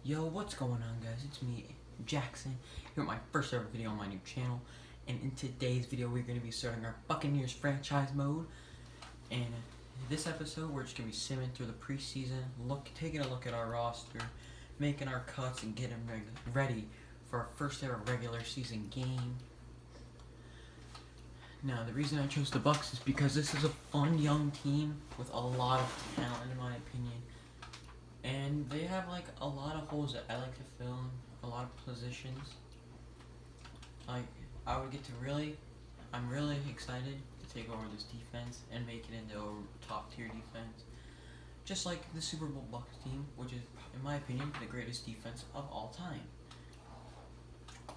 Yo, what's going on, guys? It's me, Jackson, here with my first ever video on my new channel. And in today's video, we're going to be starting our Buccaneers franchise mode. And this episode, we're just going to be simming through the preseason, taking a look at our roster, making our cuts, and getting ready for our first ever regular season game. Now, the reason I chose the Bucs is because this is a fun young team with a lot of talent, in my opinion. And they have like a lot of holes that I like to fill in, a lot of positions. Like, I'm really excited to take over this defense and make it into a top tier defense. Just like the Super Bowl Bucs team, which is, in my opinion, the greatest defense of all time.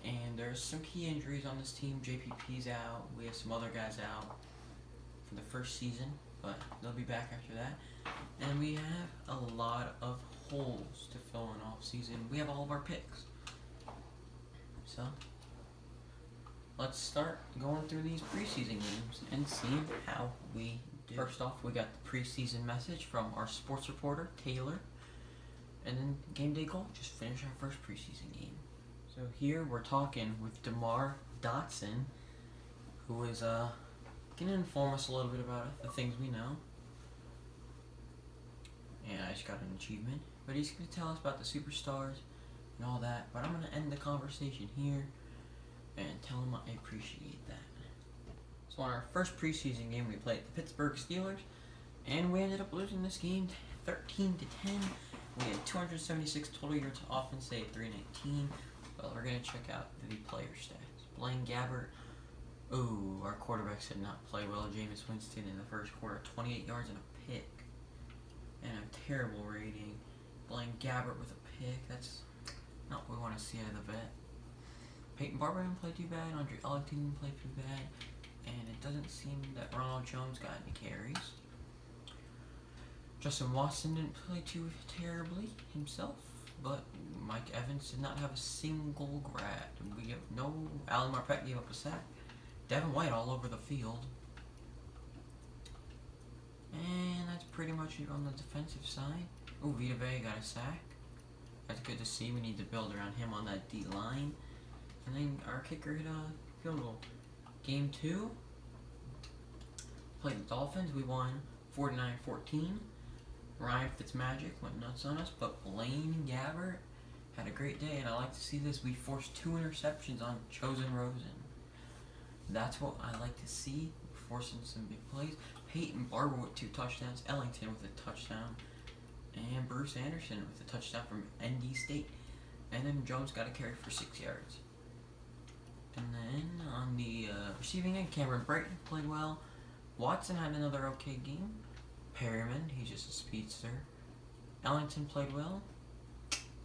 And there's some key injuries on this team. JPP's out, we have some other guys out for the first season, but they'll be back after that. And we have a lot of holes to fill in off season. We have all of our picks. So let's start going through these preseason games and seeing how we do. First off, we got the preseason message from our sports reporter, Taylor. And then game day goal, just finish our first preseason game. So here we're talking with DeMar Dotson, who is going to inform us a little bit about it, the things we know. And I just got an achievement, but he's going to tell us about the superstars and all that. But I'm going to end the conversation here and tell him I appreciate that. So on our first preseason game, we played the Pittsburgh Steelers, and we ended up losing this game 13-10. We had 276 total yards of offense, they had 319. Well, we're going to check out the player stats. Blaine Gabbert, our quarterbacks did not play well. Jameis Winston in the first quarter, 28 yards and a pick. And a terrible rating. Blaine Gabbert with a pick. That's not what we want to see out of the vet. Peyton Barber didn't play too bad. Andre Ellington didn't play too bad. And it doesn't seem that Ronald Jones got any carries. Justin Watson didn't play too terribly himself. But Mike Evans did not have a single grab. Alan Marpet gave up a sack. Devin White all over the field. And that's pretty much it on the defensive side. Vita Vea got a sack. That's good to see. We need to build around him on that D line. And then our kicker hit a field goal. Game 2. Played the Dolphins. We won 49-14. Ryan Fitzmagic went nuts on us, but Blaine Gabbert had a great day, and I like to see this. We forced 2 interceptions on Chosen Rosen. That's what I like to see. Forcing some big plays. Peyton Barber with 2 touchdowns, Ellington with a touchdown, and Bruce Anderson with a touchdown from ND State. And then Jones got a carry for 6 yards. And then on the receiving end, Cameron Brayton played well. Watson had another okay game. Perryman, he's just a speedster. Ellington played well.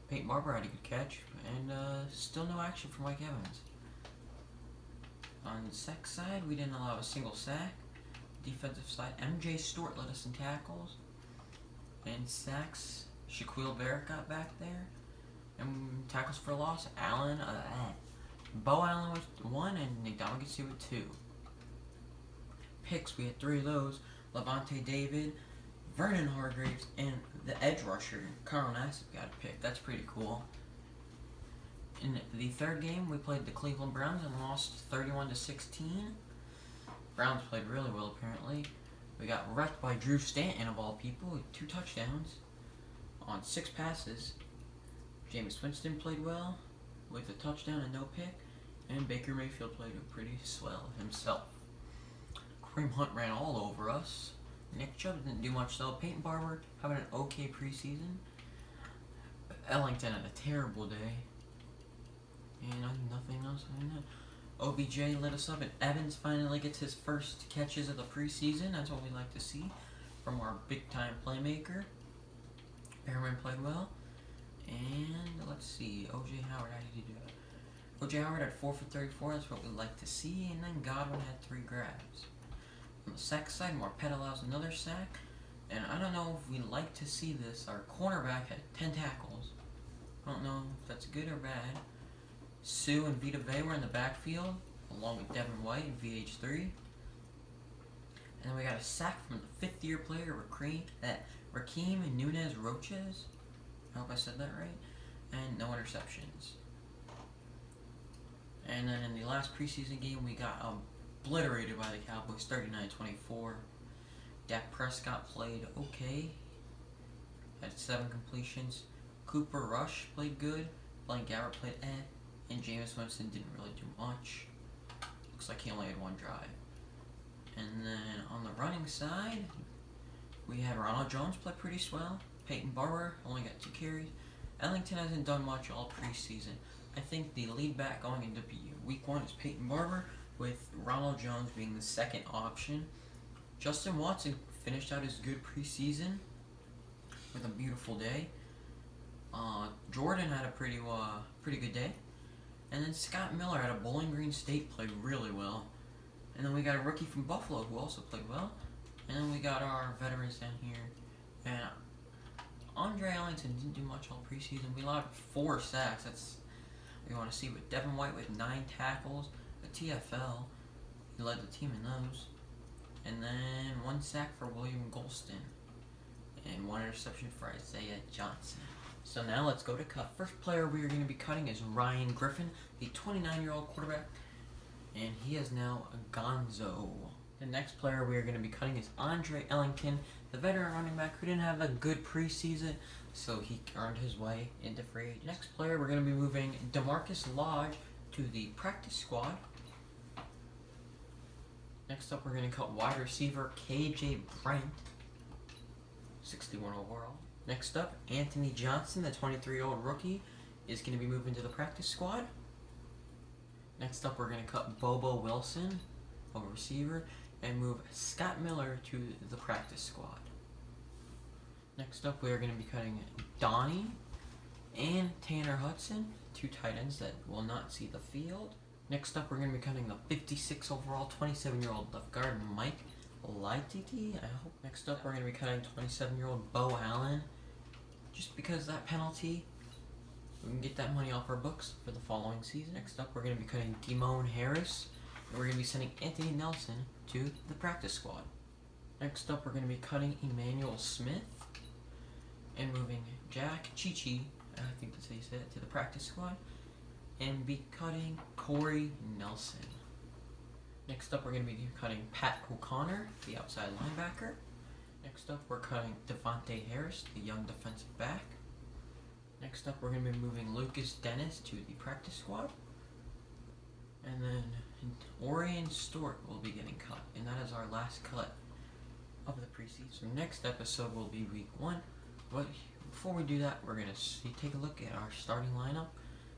Peyton Barber had a good catch. And still no action for Mike Evans. On the sack side, we didn't allow a single sack. Defensive side, MJ Stewart led us in tackles. And sacks, Shaquille Barrett got back there. And tackles for loss, Bo Allen with 1 and Nick Domagetsy with 2. Picks, we had 3 of those. Levante David, Vernon Hargreaves, and the edge rusher, Carl Nassib got a pick. That's pretty cool. In the third game, we played the Cleveland Browns and lost 31-16. Browns played really well, apparently. We got wrecked by Drew Stanton, of all people, with 2 touchdowns on 6 passes. Jameis Winston played well with a touchdown and no pick. And Baker Mayfield played pretty swell himself. Kareem Hunt ran all over us. Nick Chubb didn't do much though. Peyton Barber having an okay preseason. Ellington had a terrible day. And nothing else. OBJ lit us up, and Evans finally gets his first catches of the preseason. That's what we like to see from our big-time playmaker. Perriman played well. And let's see, O.J. Howard, how did he do it? O.J. Howard had 4 for 34. That's what we like to see. And then Godwin had 3 grabs. On the sack side, Marpet allows another sack. And I don't know if we like to see this. Our cornerback had 10 tackles. I don't know if that's good or bad. Sue and Vita Vea were in the backfield, along with Devin White and VH3. And then we got a sack from the 5th-year player, Rakeem Nunez Roches. I hope I said that right. and no interceptions. And then in the last preseason game, we got obliterated by the Cowboys, 39-24. Dak Prescott played okay, had 7 completions. Cooper Rush played good. Blaine Gabbert played and Jameis Winston didn't really do much. Looks like he only had 1 drive. And then on the running side, we had Ronald Jones play pretty swell. Peyton Barber only got 2 carries. Ellington hasn't done much all preseason. I think the lead back going into week 1 is Peyton Barber, with Ronald Jones being the second option. Justin Watson finished out his good preseason with a beautiful day. Jordan had a pretty good day. And then Scott Miller out of Bowling Green State played really well. And then we got a rookie from Buffalo who also played well. And then we got our veterans down here. And Andre Ellington didn't do much all preseason. We allowed 4 sacks. That's what you want to see. With Devin White with 9 tackles, a TFL. He led the team in those. And then 1 sack for William Golston. And 1 interception for Isaiah Johnson. So now let's go to cut. First player we are going to be cutting is Ryan Griffin, the 29-year-old quarterback. And he is now a gonzo. The next player we are going to be cutting is Andre Ellington, the veteran running back who didn't have a good preseason, so he earned his way into free agency. Next player, we're going to be moving DeMarcus Lodge to the practice squad. Next up, we're going to cut wide receiver KJ Brent, 61 overall. Next up, Anthony Johnson, the 23-year-old rookie, is going to be moving to the practice squad. Next up, we're going to cut Bobo Wilson, a receiver, and move Scott Miller to the practice squad. Next up, we are going to be cutting Donnie and Tanner Hudson, 2 tight ends that will not see the field. Next up, we're going to be cutting the 56 overall, 27-year-old left guard, Mike Lightity, I hope. Next up, we're going to be cutting 27-year-old Bo Allen, just because that penalty, we can get that money off our books for the following season. Next up, we're going to be cutting Demone Harris, and we're going to be sending Anthony Nelson to the practice squad. Next up, we're going to be cutting Emmanuel Smith and moving Jack Chichi, I think that's how you say it, to the practice squad, and be cutting Corey Nelson. Next up, we're going to be cutting Pat O'Connor, the outside linebacker. Next up, we're cutting Devontae Harris, the young defensive back. Next up, we're going to be moving Lucas Dennis to the practice squad. And then Orion Stewart will be getting cut. And that is our last cut of the preseason. So next episode will be week 1. But before we do that, we're going to take a look at our starting lineup.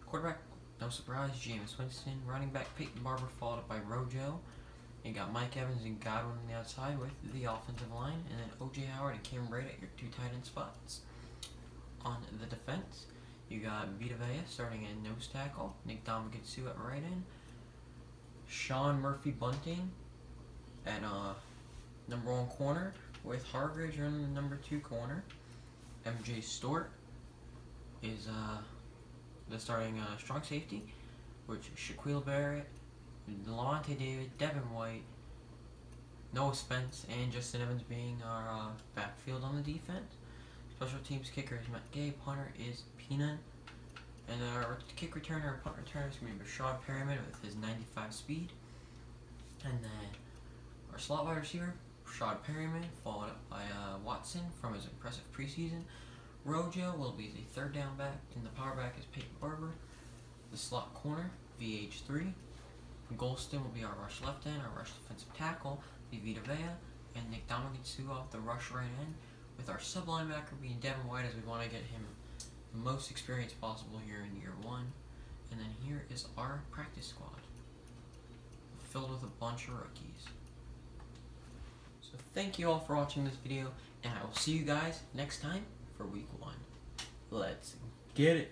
Quarterback, no surprise, Jameis Winston. Running back, Peyton Barber, followed up by Rojo. You got Mike Evans and Godwin on the outside with the offensive line. And then O.J. Howard and Cam Brate at your 2 tight end spots. On the defense, you got Vita Vea starting at nose tackle. Nick Domagitsu at right end. Sean Murphy Bunting at number 1 corner, with Hargreaves running the number 2 corner. MJ Stewart is the starting strong safety, which is Shaquille Barrett, Levante David, Devin White, Noah Spence, and Justin Evans being our backfield on the defense. Special teams kicker is Matt Gay, punter is Peanut, and our kick returner or punt returner is going to be Rashad Perryman with his 95 speed. And then our slot wide receiver, Rashad Perryman, followed up by Watson from his impressive preseason. Rojo will be the 3rd down back, and the power back is Peyton Barber. The slot corner, VH3. Golston will be our rush left end, our rush defensive tackle, the Vita Vea, and Nick Domagitsu off the rush right end, with our sub linebacker being Devin White, as we want to get him the most experience possible here in year 1. And then here is our practice squad, filled with a bunch of rookies. So thank you all for watching this video, and I will see you guys next time for week 1. Let's get it.